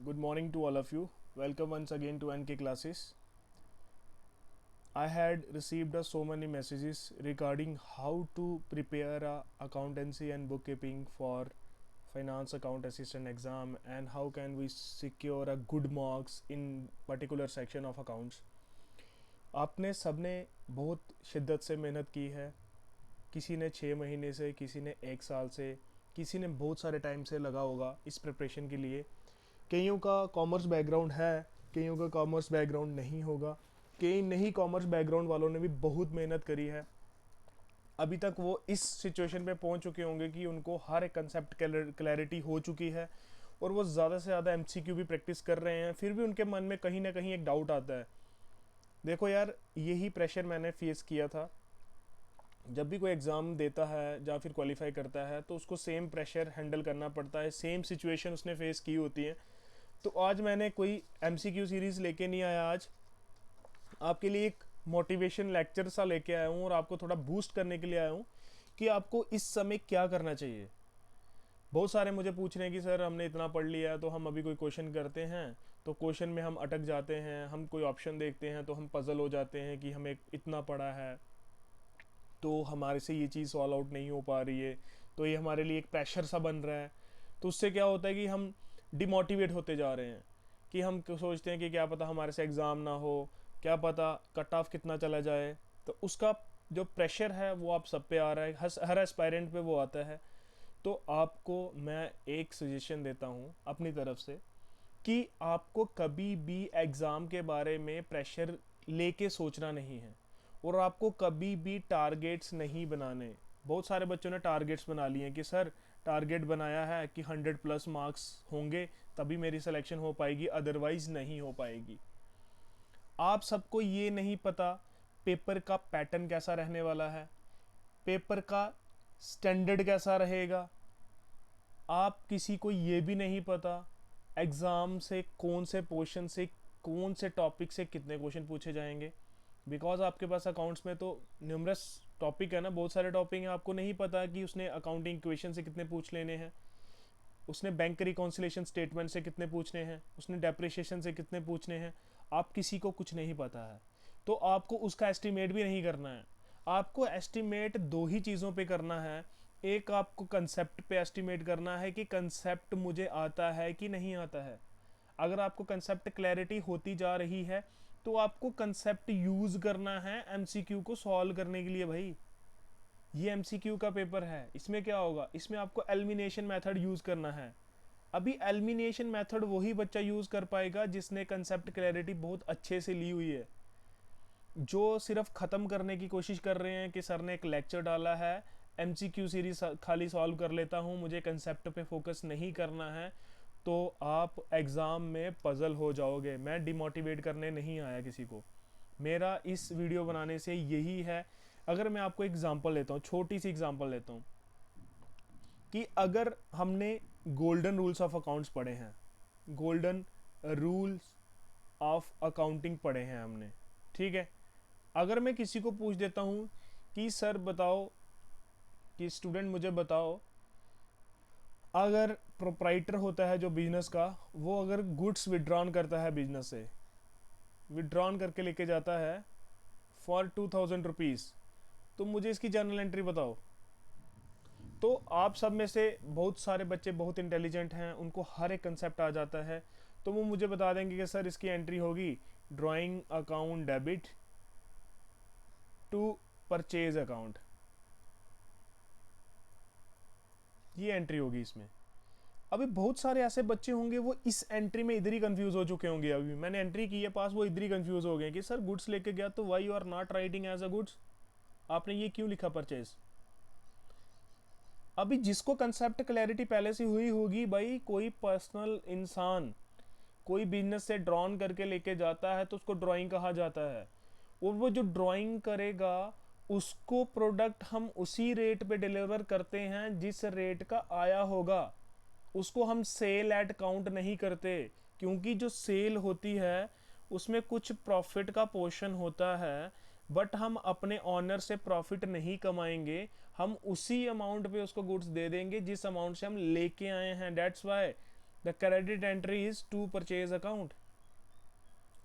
Good morning to all of you. Welcome once again to NK classes. I had received so many messages regarding how to prepare a accountancy and bookkeeping for finance account assistant exam and how can we secure a good marks in particular section of accounts. आपने सबने बहुत शिद्दत से मेहनत की है, किसी ने 6 महीने से, किसी ने 1 साल से, किसी ने बहुत सारे टाइम से लगा होगा इस प्रिपरेशन के लिए। कईयों का कॉमर्स बैकग्राउंड है, कईयों का कॉमर्स बैकग्राउंड नहीं होगा, कई नहीं कॉमर्स बैकग्राउंड वालों ने भी बहुत मेहनत करी है। अभी तक वो इस सिचुएशन पे पहुंच चुके होंगे कि उनको हर एक कंसेप्ट क्लैरिटी हो चुकी है और वो ज़्यादा से ज़्यादा एमसीक्यू भी प्रैक्टिस कर रहे हैं। फिर भी उनके मन में कहीं ना कहीं एक डाउट आता है। देखो यार, यही प्रेशर मैंने फेस किया था। जब भी कोई एग्ज़ाम देता है या फिर क्वालिफाई करता है तो उसको सेम प्रेशर हैंडल करना पड़ता है, सेम सिचुएशन उसने फेस की होती है। तो आज मैंने कोई एमसीक्यू सीरीज़ लेके नहीं आया, आज आपके लिए एक मोटिवेशन लेक्चर सा लेके आया हूँ और आपको थोड़ा बूस्ट करने के लिए आया हूँ कि आपको इस समय क्या करना चाहिए। बहुत सारे मुझे पूछ रहे हैं कि सर हमने इतना पढ़ लिया है तो हम अभी कोई क्वेश्चन करते हैं तो क्वेश्चन में हम अटक जाते हैं, हम कोई ऑप्शन देखते हैं तो हम पजल हो जाते हैं कि हमें इतना पढ़ा है तो हमारे से ये चीज़ सॉल्व आउट नहीं हो पा रही है, तो ये हमारे लिए एक प्रेशर सा बन रहा है। तो उससे क्या होता है कि हम डिमोटिवेट होते जा रहे हैं कि हम सोचते हैं कि क्या पता हमारे से एग्ज़ाम ना हो, क्या पता कट ऑफ कितना चला जाए। तो उसका जो प्रेशर है वो आप सब पे आ रहा है, हर एस्पायरेंट पे वो आता है। तो आपको मैं एक सजेशन देता हूँ अपनी तरफ से कि आपको कभी भी एग्ज़ाम के बारे में प्रेशर लेके सोचना नहीं है और आपको कभी भी टारगेट्स नहीं बनाने। बहुत सारे बच्चों ने टारगेट्स बना लिए हैं कि सर टारगेट बनाया है कि 100+ मार्क्स होंगे तभी मेरी सिलेक्शन हो पाएगी, अदरवाइज़ नहीं हो पाएगी। आप सबको ये नहीं पता पेपर का पैटर्न कैसा रहने वाला है, पेपर का स्टैंडर्ड कैसा रहेगा। आप किसी को ये भी नहीं पता एग्ज़ाम से कौन से पोर्शन से, कौन से टॉपिक से कितने क्वेश्चन पूछे जाएंगे। बिकॉज आपके पास अकाउंट्स में तो न्यूमरस टॉपिक है ना, बहुत सारे टॉपिक हैं। आपको नहीं पता कि उसने अकाउंटिंग इक्वेशन से कितने पूछ लेने हैं, उसने बैंक रिकॉन्सिलेशन स्टेटमेंट से कितने पूछने हैं, उसने डेप्रिसिएशन से कितने पूछने हैं। आप किसी को कुछ नहीं पता है तो आपको उसका एस्टिमेट भी नहीं करना है। आपको एस्टिमेट दो ही चीज़ों पे करना है। एक आपको कंसेप्ट पे एस्टिमेट करना है कि कंसेप्ट मुझे आता है कि नहीं आता है। अगर आपको कंसेप्ट क्लैरिटी होती जा रही है तो आपको कंसेप्ट यूज़ करना है एमसीक्यू को सॉल्व करने के लिए। भाई ये एमसीक्यू का पेपर है, इसमें क्या होगा, इसमें आपको एलिमिनेशन मेथड यूज़ करना है। अभी एलिमिनेशन मेथड वही बच्चा यूज़ कर पाएगा जिसने कंसेप्ट क्लैरिटी बहुत अच्छे से ली हुई है। जो सिर्फ ख़त्म करने की कोशिश कर रहे हैं कि सर ने एक लेक्चर डाला है, एमसीक्यू सीरीज खाली सॉल्व कर लेता हूँ, मुझे कंसेप्ट पे फोकस नहीं करना है, तो आप एग्ज़ाम में पजल हो जाओगे। मैं डिमोटिवेट करने नहीं आया किसी को, मेरा इस वीडियो बनाने से यही है। अगर मैं आपको एग्जांपल लेता हूँ, छोटी सी एग्जांपल लेता हूँ कि अगर हमने गोल्डन रूल्स ऑफ अकाउंट्स पढ़े हैं, गोल्डन रूल्स ऑफ अकाउंटिंग पढ़े हैं हमने, ठीक है। अगर मैं किसी को पूछ देता हूँ कि सर बताओ, कि स्टूडेंट मुझे बताओ, अगर प्रोप्राइटर होता है जो बिजनेस का, वो अगर गुड्स विड्रॉन करता है बिजनेस से, विड्रॉन करके लेके जाता है फॉर 2000 रुपीज़, तो मुझे इसकी जर्नल एंट्री बताओ। तो आप सब में से बहुत सारे बच्चे बहुत इंटेलिजेंट हैं, उनको हर एक कंसेप्ट आ जाता है, तो वो मुझे बता देंगे कि सर इसकी एंट्री होगी drawing account debit to purchase account, ये एंट्री होगी इसमें। अभी बहुत सारे ऐसे बच्चे होंगे वो इस एंट्री में इधर ही कंफ्यूज हो चुके होंगे। अभी मैंने एंट्री की है पास, वो इधर ही कंफ्यूज हो गए कि सर गुड्स लेके गया तो why you are not writing as a goods, आपने ये क्यों लिखा परचेज। अभी जिसको कंसेप्ट क्लैरिटी पहले से हुई होगी, भाई कोई पर्सनल इंसान कोई बिजनेस से ड्रॉन करके लेके जाता है तो उसको ड्राइंग कहा जाता है, और वो जो ड्राइंग करेगा उसको प्रोडक्ट हम उसी रेट पे डिलीवर करते हैं जिस रेट का आया होगा। उसको हम सेल एट काउंट नहीं करते, क्योंकि जो सेल होती है उसमें कुछ प्रॉफिट का पोर्शन होता है, बट हम अपने ऑनर से प्रॉफिट नहीं कमाएंगे, हम उसी अमाउंट पे उसको गुड्स दे देंगे जिस अमाउंट से हम लेके आए हैं। That's why the credit entry is to purchase account.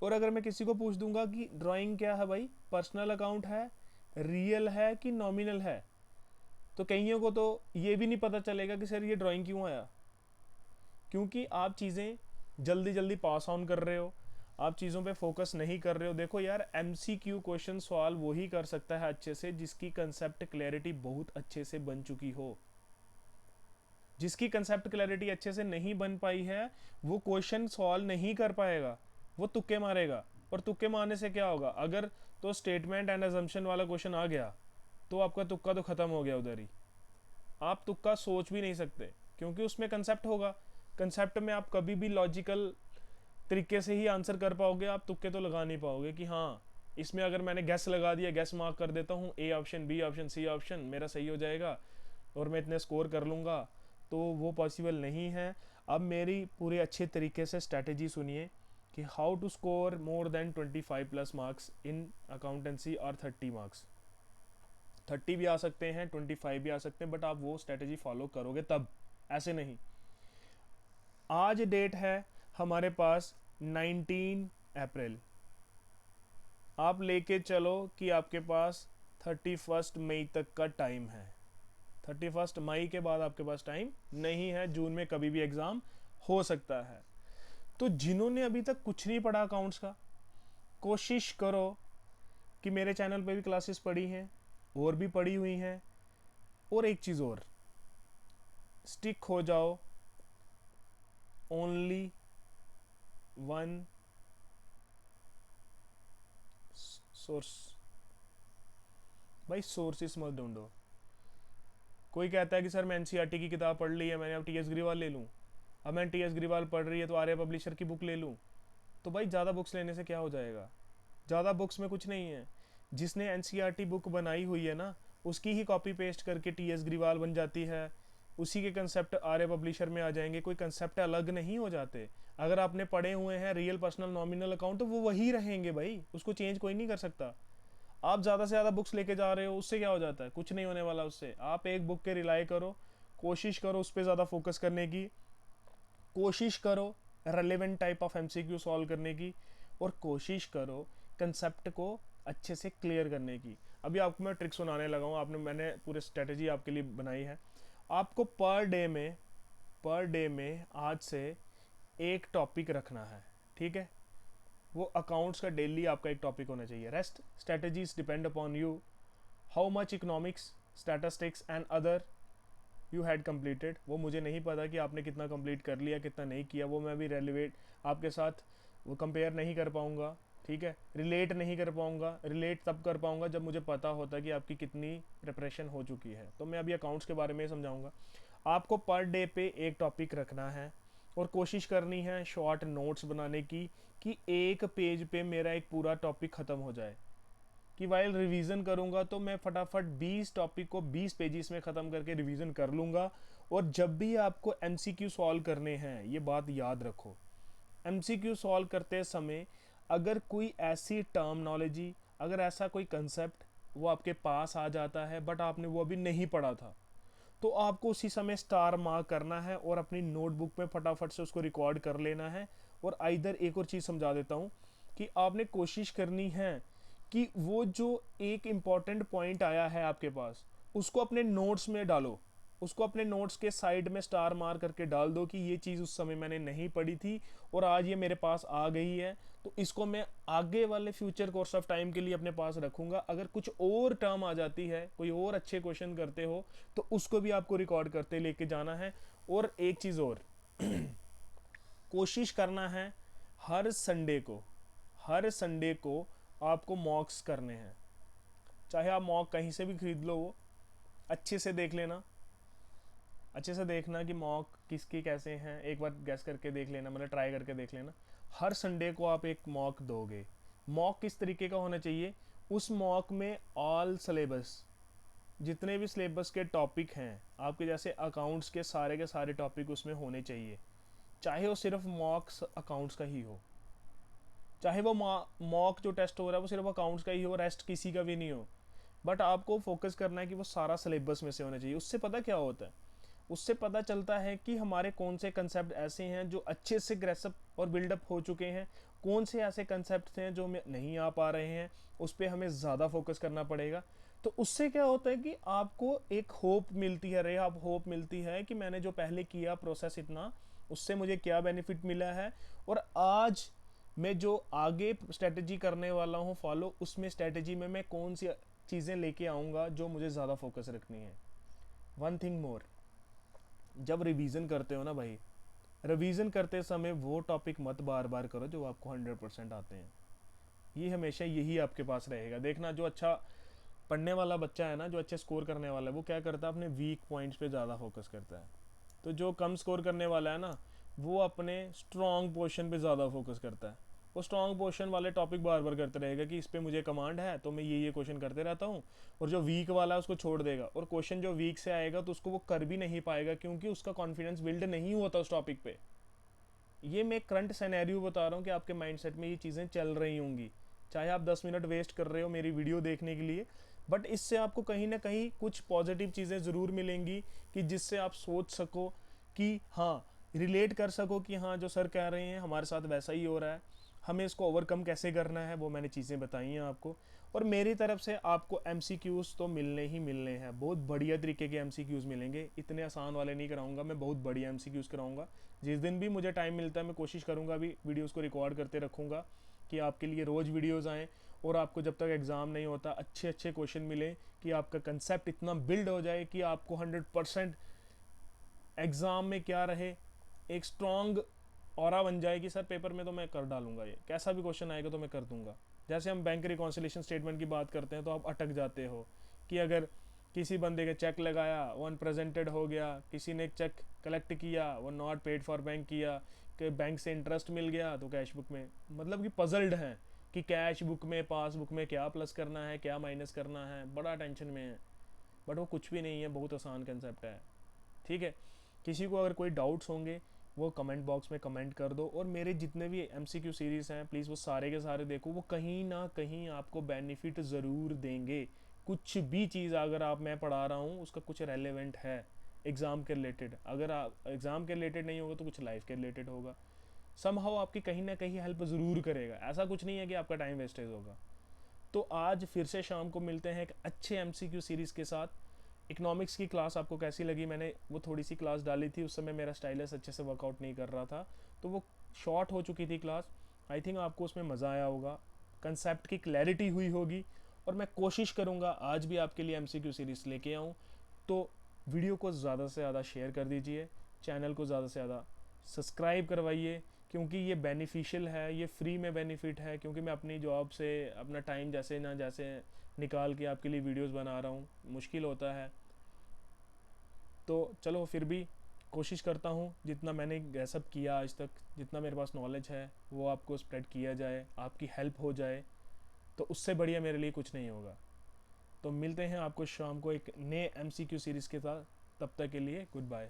और अगर मैं किसी को पूछ दूंगा कि ड्राइंग क्या है भाई, पर्सनल अकाउंट है, रियल है कि नॉमिनल है, तो कईयों को तो ये भी नहीं पता चलेगा कि सर ये ड्राइंग क्यों आया, क्योंकि आप चीज़ें जल्दी जल्दी पास ऑन कर रहे हो, आप चीज़ों पे फोकस नहीं कर रहे हो। देखो यार, एमसीक्यू क्वेश्चन सॉल्व वही कर सकता है अच्छे से जिसकी कंसेप्ट क्लैरिटी बहुत अच्छे से बन चुकी हो। जिसकी कंसेप्ट क्लैरिटी अच्छे से नहीं बन पाई है वो क्वेश्चन सॉल्व नहीं कर पाएगा, वो तुक्के मारेगा। और तुक्के मारने से क्या होगा, अगर तो स्टेटमेंट एंड अजम्पशन वाला क्वेश्चन आ गया तो आपका तुक्का तो खत्म हो गया उधर ही। आप तुक्का सोच भी नहीं सकते क्योंकि उसमें कंसेप्ट होगा। कंसेप्ट में आप कभी भी लॉजिकल तरीके से ही आंसर कर पाओगे, आप तुक्के तो लगा नहीं पाओगे कि हाँ इसमें अगर मैंने गैस लगा दिया, गैस मार्क कर देता हूँ, A option, B option, C option मेरा सही हो जाएगा और मैं इतने स्कोर कर लूँगा, तो वो पॉसिबल नहीं है। अब मेरी पूरे अच्छे तरीके से स्ट्रैटेजी सुनिए कि how to score more than 25 plus marks in accountancy और 30 मार्क्स। 30 भी आ सकते हैं, 25 भी आ सकते हैं, बट आप वो स्ट्रैटेजी फॉलो करोगे तब, ऐसे नहीं। आज डेट है हमारे पास 19 अप्रैल। आप लेके चलो कि आपके पास 31 मई तक का टाइम है। 31 मई के बाद आपके पास टाइम नहीं है, जून में कभी भी एग्ज़ाम हो सकता है। तो जिन्होंने अभी तक कुछ नहीं पढ़ा अकाउंट्स का, कोशिश करो कि मेरे चैनल पे भी क्लासेस पढ़ी हैं और भी पढ़ी हुई हैं, और एक चीज़ और, स्टिक हो जाओ ओनली वन सोर्स। भाई सोर्सेस मत ढूंढो। कोई कहता है कि सर मैं एनसीईआरटी की किताब पढ़ ली है मैंने, अब टीएस ग्रीवाल ले लूँ। अब मैंने टीएस ग्रीवाल पढ़ रही है तो आर्या पब्लिशर की बुक ले लूँ। तो भाई ज़्यादा बुक्स लेने से क्या हो जाएगा, ज़्यादा बुक्स में कुछ नहीं है। जिसने एनसीईआरटी बुक बनाई हुई है ना, उसकी ही कॉपी पेस्ट करके टीएस ग्रीवाल बन जाती है, उसी के कंसेप्ट आर्य पब्लिशर में आ जाएंगे, कोई कंसेप्ट अलग नहीं हो जाते। अगर आपने पढ़े हुए हैं रियल, पर्सनल, नॉमिनल अकाउंट, तो वो वही रहेंगे भाई, उसको चेंज कोई नहीं कर सकता। आप ज़्यादा से ज़्यादा बुक्स लेके जा रहे हो, उससे क्या हो जाता है, कुछ नहीं होने वाला उससे। आप एक बुक के रिलाई करो, कोशिश करो उस पर ज़्यादा फोकस करने की, कोशिश करो relevant type of MCQ solve करने की, और कोशिश करो कंसेप्ट को अच्छे से क्लियर करने की। अभी आपको मैं ट्रिक सुनाने लगा हूँ, मैंने पूरी स्ट्रेटेजी आपके लिए बनाई है। आपको पर डे में आज से एक टॉपिक रखना है, ठीक है। वो अकाउंट्स का डेली आपका एक टॉपिक होना चाहिए। Rest strategies depend upon you, how much economics, statistics and other you had completed. वो मुझे नहीं पता कि आपने कितना कंप्लीट कर लिया, कितना नहीं किया, वो मैं भी रेलिवेट आपके साथ वो कंपेयर नहीं कर पाऊँगा, ठीक है। रिलेट नहीं कर पाऊँगा, रिलेट तब कर पाऊँगा जब मुझे पता होता कि आपकी कितनी प्रिपरेशन हो चुकी है। तो मैं अभी अकाउंट्स के बारे में समझाऊँगा। आपको पर डे पे एक टॉपिक रखना है और कोशिश करनी है शॉर्ट नोट्स बनाने की, कि एक पेज पे मेरा एक पूरा टॉपिक ख़त्म हो जाए, कि वाइल रिवीजन करूँगा तो मैं फटाफट 20 टॉपिक को 20 पेजेस में ख़त्म करके रिवीजन कर लूँगा। और जब भी आपको एमसीक्यू सॉल्व करने हैं, ये बात याद रखो, एमसीक्यू सॉल्व करते समय अगर कोई ऐसी टर्मिनोलॉजी, अगर ऐसा कोई कंसेप्ट वो आपके पास आ जाता है बट आपने वो अभी नहीं पढ़ा था, तो आपको उसी समय स्टार मार्क करना है और अपनी नोटबुक में फटाफट से उसको रिकॉर्ड कर लेना है। और इधर एक और चीज़ समझा देता हूँ कि आपने कोशिश करनी है कि वो जो एक इम्पॉर्टेंट पॉइंट आया है आपके पास, उसको अपने नोट्स में डालो, उसको अपने नोट्स के साइड में स्टार मार करके डाल दो कि ये चीज़ उस समय मैंने नहीं पढ़ी थी और आज ये मेरे पास आ गई है, तो इसको मैं आगे वाले फ्यूचर कोर्स ऑफ टाइम के लिए अपने पास रखूंगा। अगर कुछ और टर्म आ जाती है, कोई और अच्छे क्वेश्चन करते हो, तो उसको भी आपको रिकॉर्ड करते लेके जाना है। और एक चीज़ और कोशिश करना है हर संडे को आपको मॉक्स करने हैं। चाहे आप मॉक कहीं से भी खरीद लो, वो अच्छे से देख लेना, अच्छे से देखना कि मॉक किसकी कैसे हैं, एक बार गैस करके देख लेना, मतलब ट्राई करके देख लेना। हर संडे को आप एक मॉक दोगे। मॉक किस तरीके का होना चाहिए, उस मॉक में ऑल सिलेबस, जितने भी सिलेबस के टॉपिक हैं आपके, जैसे अकाउंट्स के सारे टॉपिक उसमें होने चाहिए। चाहे वो सिर्फ मॉक्स अकाउंट्स का ही हो, चाहे वो मॉक जो टेस्ट हो रहा है वो सिर्फ अकाउंट्स का ही हो, रेस्ट किसी का भी नहीं हो, बट आपको फोकस करना है कि वो सारा सिलेबस में से होना चाहिए। उससे पता क्या होता है, उससे पता चलता है कि हमारे कौन से कंसेप्ट ऐसे हैं जो अच्छे से ग्रेसअप और बिल्डअप हो चुके हैं, कौन से ऐसे कंसेप्ट हैं जो नहीं आ पा रहे हैं, उस पर हमें ज़्यादा फोकस करना पड़ेगा। तो उससे क्या होता है कि आपको एक होप मिलती है, आप होप मिलती है कि मैंने जो पहले किया प्रोसेस इतना, उससे मुझे क्या बेनिफिट मिला है, और आज मैं जो आगे स्ट्रेटजी करने वाला हूँ फॉलो, उसमें स्ट्रेटजी में मैं कौन सी चीज़ें लेके आऊँगा जो मुझे ज़्यादा फोकस रखनी है। वन थिंग मोर, जब रिवीजन करते हो ना भाई, रिवीजन करते समय वो टॉपिक मत बार बार करो जो आपको 100% आते हैं। ये हमेशा यही आपके पास रहेगा। देखना, जो अच्छा पढ़ने वाला बच्चा है ना, जो अच्छे स्कोर करने वाला है, वो क्या करता है, अपने वीक पॉइंट्स पे ज़्यादा फोकस करता है। तो जो कम स्कोर करने वाला है ना, वो अपने स्ट्रॉन्ग पोर्शन पे ज़्यादा फोकस करता है। वो स्ट्रॉन्ग पोर्शन वाले टॉपिक बार बार करते रहेगा कि इस पर मुझे कमांड है तो मैं ये क्वेश्चन करते रहता हूँ, और जो वीक वाला है उसको छोड़ देगा, और क्वेश्चन जो वीक से आएगा तो उसको वो कर भी नहीं पाएगा क्योंकि उसका कॉन्फिडेंस बिल्ड नहीं होता उस टॉपिक पे। ये मैं करंट सिनेरियो बता रहा हूँ कि आपके माइंडसेट में ये चीज़ें चल रही होंगी। चाहे आप 10 मिनट वेस्ट कर रहे हो मेरी वीडियो देखने के लिए, बट इससे आपको कहीं ना कहीं कुछ पॉजिटिव चीज़ें ज़रूर मिलेंगी कि जिससे आप सोच सको कि हाँ, रिलेट कर सको कि हाँ, जो सर कह रहे हैं हमारे साथ वैसा ही हो रहा है, हमें इसको ओवरकम कैसे करना है, वो मैंने चीज़ें बताई हैं आपको। और मेरी तरफ से आपको MCQs तो मिलने ही मिलने हैं, बहुत बढ़िया तरीके के MCQs मिलेंगे। इतने आसान वाले नहीं कराऊंगा मैं, बहुत बढ़िया MCQs कराऊंगा। जिस दिन भी मुझे टाइम मिलता है मैं कोशिश करूंगा अभी वीडियोस को रिकॉर्ड करते रखूंगा कि आपके लिए रोज़ वीडियोस आएँ, और आपको जब तक एग्ज़ाम नहीं होता अच्छे अच्छे क्वेश्चन मिले, कि आपका कंसेप्ट इतना बिल्ड हो जाए कि आपको 100% एग्ज़ाम में क्या रहे, एक स्ट्रॉन्ग ऑरा बन जाए कि सर पेपर में तो मैं कर डालूंगा, ये कैसा भी क्वेश्चन आएगा तो मैं कर दूंगा। जैसे हम बैंक रिकॉन्सिलेशन स्टेटमेंट की बात करते हैं तो आप अटक जाते हो कि अगर किसी बंदे के चेक लगाया वो अनप्रेजेंटेड हो गया, किसी ने चेक कलेक्ट किया वो नॉट पेड फॉर बैंक किया, कि बैंक से इंटरेस्ट मिल गया तो कैश बुक में, मतलब कि पजल्ड हैं कि कैश बुक में पासबुक में क्या प्लस करना है क्या माइनस करना है, बड़ा टेंशन में है। बट वो कुछ भी नहीं है, बहुत आसान कंसेप्ट है। ठीक है, किसी को अगर कोई डाउट्स होंगे वो कमेंट बॉक्स में कमेंट कर दो, और मेरे जितने भी MCQ सीरीज़ हैं प्लीज़ वो सारे के सारे देखो, वो कहीं ना कहीं आपको बेनिफिट ज़रूर देंगे। कुछ भी चीज़ अगर आप मैं पढ़ा रहा हूँ उसका कुछ रेलेवेंट है एग्ज़ाम के रिलेटेड, अगर आप एग्ज़ाम के रिलेटेड नहीं होगा तो कुछ लाइफ के रिलेटेड होगा, समहाउ आपकी कहीं ना कहीं हेल्प ज़रूर करेगा। ऐसा कुछ नहीं है कि आपका टाइम वेस्टेज होगा। तो आज फिर से शाम को मिलते हैं एक अच्छे MCQ सीरीज़ के साथ। इकोनॉमिक्स की क्लास आपको कैसी लगी? मैंने वो थोड़ी सी क्लास डाली थी, उस समय मेरा स्टाइलस अच्छे से वर्कआउट नहीं कर रहा था, तो वो शॉर्ट हो चुकी थी क्लास। आई थिंक आपको उसमें मज़ा आया होगा, कंसेप्ट की क्लैरिटी हुई होगी, और मैं कोशिश करूँगा आज भी आपके लिए MCQ सीरीज़ लेके आऊँ। तो वीडियो को ज़्यादा से ज़्यादा शेयर कर दीजिए, चैनल को ज़्यादा से ज़्यादा सब्सक्राइब करवाइए, क्योंकि ये बेनिफिशियल है, ये फ्री में बेनिफिट है, क्योंकि मैं अपनी जॉब से अपना टाइम जैसे ना जैसे निकाल के आपके लिए वीडियोस बना रहा हूँ, मुश्किल होता है। तो चलो फिर भी कोशिश करता हूँ जितना मैंने गैसअप किया आज तक, जितना मेरे पास नॉलेज है वो आपको स्प्रेड किया जाए, आपकी हेल्प हो जाए, तो उससे बढ़िया मेरे लिए कुछ नहीं होगा। तो मिलते हैं आपको शाम को एक नए MCQ सीरीज़ के साथ, तब तक के लिए गुड बाय।